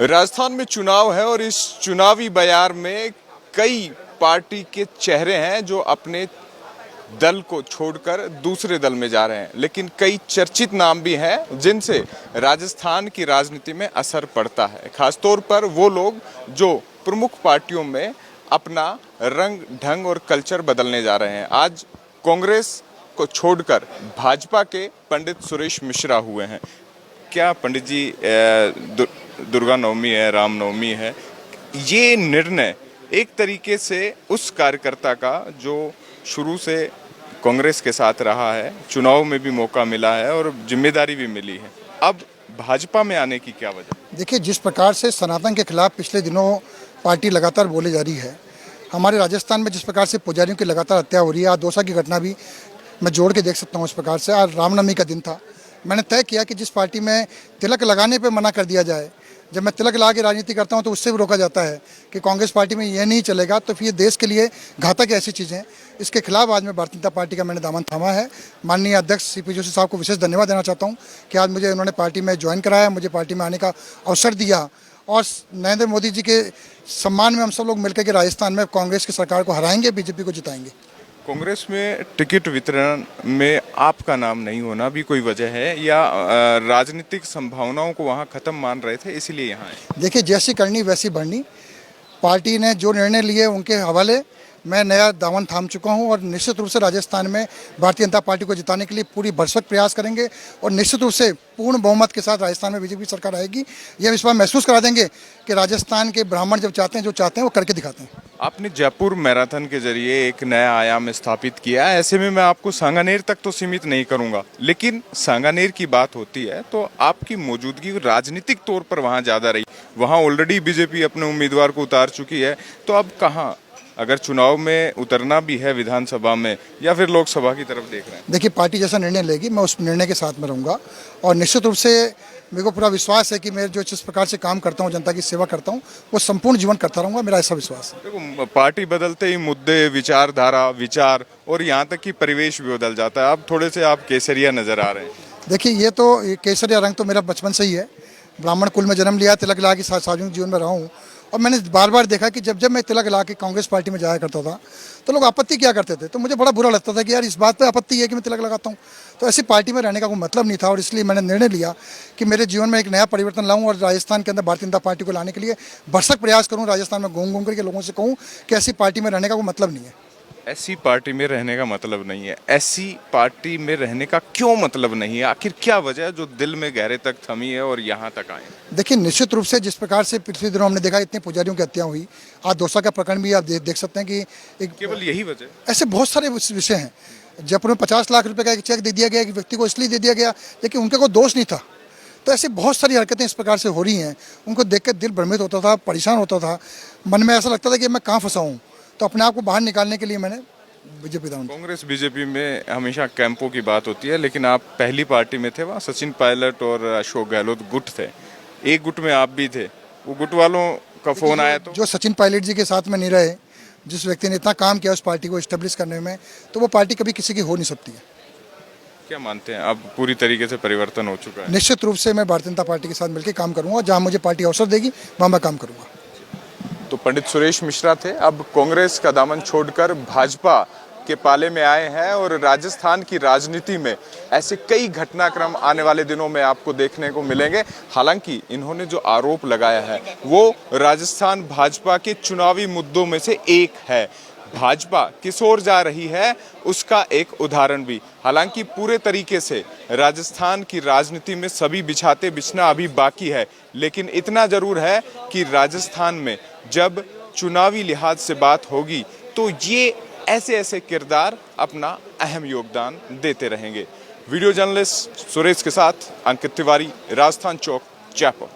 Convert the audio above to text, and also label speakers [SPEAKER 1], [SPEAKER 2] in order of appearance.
[SPEAKER 1] राजस्थान में चुनाव है और इस चुनावी बयार में कई पार्टी के चेहरे हैं जो अपने दल को छोड़कर दूसरे दल में जा रहे हैं, लेकिन कई चर्चित नाम भी हैं जिनसे राजस्थान की राजनीति में असर पड़ता है। खासतौर पर वो लोग जो प्रमुख पार्टियों में अपना रंग ढंग और कल्चर बदलने जा रहे हैं। आज कांग्रेस को छोड़कर भाजपा के पंडित सुरेश मिश्रा हुए हैं। क्या पंडित जी, दुर्गा नवमी है, राम नवमी है, ये निर्णय एक तरीके से उस कार्यकर्ता का जो शुरू से कांग्रेस के साथ रहा है, चुनाव में भी मौका मिला है और जिम्मेदारी भी मिली है, अब भाजपा में आने की क्या वजह?
[SPEAKER 2] देखिए, जिस प्रकार से सनातन के खिलाफ पिछले दिनों पार्टी लगातार बोले जा रही है, हमारे राजस्थान में जिस प्रकार से पुजारियों की लगातार हत्या हो रही है, आज दौसा की घटना भी मैं जोड़ के देख सकता हूँ। इस प्रकार से आज रामनवमी का दिन था, मैंने तय किया कि जिस पार्टी में तिलक लगाने पे मना कर दिया जाए, जब मैं तिलक लगा के राजनीति करता हूं तो उससे भी रोका जाता है कि कांग्रेस पार्टी में ये नहीं चलेगा, तो फिर ये देश के लिए घातक ऐसी चीज़ें, इसके खिलाफ आज मैं भारतीय जनता पार्टी का मैंने दामन थामा है। माननीय अध्यक्ष सीपी जोशी साहब को विशेष धन्यवाद देना चाहता हूँ कि आज मुझे उन्होंने पार्टी में ज्वाइन कराया, मुझे पार्टी में आने का अवसर दिया और नरेंद्र मोदी जी के सम्मान में हम सब लोग मिलकर के राजस्थान में कांग्रेस की सरकार को हराएंगे, बीजेपी को जिताएंगे।
[SPEAKER 1] कांग्रेस में टिकट वितरण में आपका नाम नहीं होना भी कोई वजह है या राजनीतिक संभावनाओं को वहां खत्म मान रहे थे इसलिए यहाँ आए?
[SPEAKER 2] देखिए, जैसी करनी वैसी बढ़नी, पार्टी ने जो निर्णय लिए उनके हवाले मैं नया दामन थाम चुका हूं और निश्चित रूप से राजस्थान में भारतीय जनता पार्टी को जिताने के लिए पूरी भरसक प्रयास करेंगे और निश्चित रूप से पूर्ण बहुमत के साथ राजस्थान में बीजेपी सरकार आएगी। यह विश्वास महसूस करा देंगे कि राजस्थान के ब्राह्मण जब चाहते हैं, जो चाहते हैं वो करके दिखाते हैं।
[SPEAKER 1] आपने जयपुर मैराथन के जरिए एक नया आयाम स्थापित किया, ऐसे में मैं आपको सांगानेर तक तो सीमित नहीं करूंगा, लेकिन सांगानेर की बात होती है तो आपकी मौजूदगी राजनीतिक तौर पर वहां ज्यादा रही। वहां ऑलरेडी बीजेपी अपने उम्मीदवार को उतार चुकी है, तो अब कहाँ, अगर चुनाव में उतरना भी है विधानसभा में या फिर लोकसभा की तरफ देख रहे हैं?
[SPEAKER 2] देखिए, पार्टी जैसा निर्णय लेगी मैं उस निर्णय के साथ में रहूँगा और निश्चित रूप से मेरे को पूरा विश्वास है कि मैं जो जिस प्रकार से काम करता हूँ, जनता की सेवा करता हूँ, वो संपूर्ण जीवन करता रहूँगा, मेरा ऐसा विश्वास है।
[SPEAKER 1] देखो, पार्टी बदलते ही मुद्दे, विचारधारा, विचार और यहाँ तक कि परिवेश भी बदल जाता है। अब थोड़े से आप केसरिया नजर आ रहे हैं।
[SPEAKER 2] देखिए, ये केसरिया रंग तो मेरा बचपन से ही है, ब्राह्मण कुल में जन्म लिया, तिलक लगा के सार्वजनिक जीवन में रहा हूँ और मैंने बार बार देखा कि जब मैं तिलक लगा के कांग्रेस पार्टी में जाया करता था तो लोग आपत्ति क्या करते थे, तो मुझे बड़ा बुरा लगता था कि यार इस बात पे आपत्ति है कि मैं तिलक लगाता हूँ। तो ऐसी पार्टी में रहने का कोई मतलब नहीं था और इसलिए मैंने निर्णय लिया कि मेरे जीवन में एक नया परिवर्तन लाऊं और राजस्थान के अंदर भारतीय जनता पार्टी को लाने के लिए भरसक प्रयास करूँ। राजस्थान में घूम घूम करके लोगों से कहूँ कि ऐसी पार्टी में रहने का कोई मतलब नहीं है।
[SPEAKER 1] ऐसी पार्टी में रहने का मतलब नहीं है, ऐसी पार्टी में रहने का क्यों मतलब नहीं है? आखिर क्या वजह है जो दिल में गहरे तक थमी है और यहाँ तक आए?
[SPEAKER 2] देखिए, निश्चित रूप से जिस प्रकार से पिछले दिनों हमने देखा इतने पुजारियों की हत्या हुई, आज दौसा का प्रकरण भी आप देख सकते हैं कि एक
[SPEAKER 1] केवल यही वजह?
[SPEAKER 2] ऐसे बहुत सारे विषय हैं। जयपुर में 50 लाख रुपए का एक चेक दे दिया गया, एक व्यक्ति को इसलिए दे दिया गया लेकिन उनका कोई दोष नहीं था। तो ऐसी बहुत सारी हरकतें इस प्रकार से हो रही हैं, उनको देख कर दिल भ्रमित होता था, परेशान होता था, मन में ऐसा लगता था कि मैं कहाँ फंसा हूँ। तो अपने आप को बाहर निकालने के लिए मैंने बीजेपी दान।
[SPEAKER 1] कांग्रेस बीजेपी में हमेशा कैंपों की बात होती है, लेकिन आप पहली पार्टी में थे, वहाँ सचिन पायलट और अशोक गहलोत गुट थे, एक गुट में आप भी थे। वो गुट वालों का फोन आया तो
[SPEAKER 2] जो सचिन पायलट जी के साथ में नहीं रहे, जिस व्यक्ति ने इतना काम किया उस पार्टी को एस्टेब्लिश करने में, तो वो पार्टी कभी किसी की हो नहीं सकती है।
[SPEAKER 1] क्या मानते हैं अब पूरी तरीके से परिवर्तन हो चुका है?
[SPEAKER 2] निश्चित रूप से मैं भारतीय जनता पार्टी के साथ मिलकर काम करूंगा, जहां मुझे पार्टी अवसर देगी वहां मैं काम करूंगा।
[SPEAKER 1] तो पंडित सुरेश मिश्रा थे, अब कांग्रेस का दामन छोड़कर भाजपा के पाले में आए हैं और राजस्थान की राजनीति में ऐसे कई घटनाक्रम आने वाले दिनों में आपको देखने को मिलेंगे। हालांकि इन्होंने जो आरोप लगाया है वो राजस्थान भाजपा के चुनावी मुद्दों में से एक है। भाजपा किस ओर जा रही है उसका एक उदाहरण भी। हालांकि पूरे तरीके से राजस्थान की राजनीति में सभी बिछाते बिछना अभी बाकी है, लेकिन इतना जरूर है कि राजस्थान में जब चुनावी लिहाज से बात होगी तो ये ऐसे किरदार अपना अहम योगदान देते रहेंगे। वीडियो जर्नलिस्ट सुरेश के साथ अंकित तिवारी, राजस्थान चौक, जयपुर।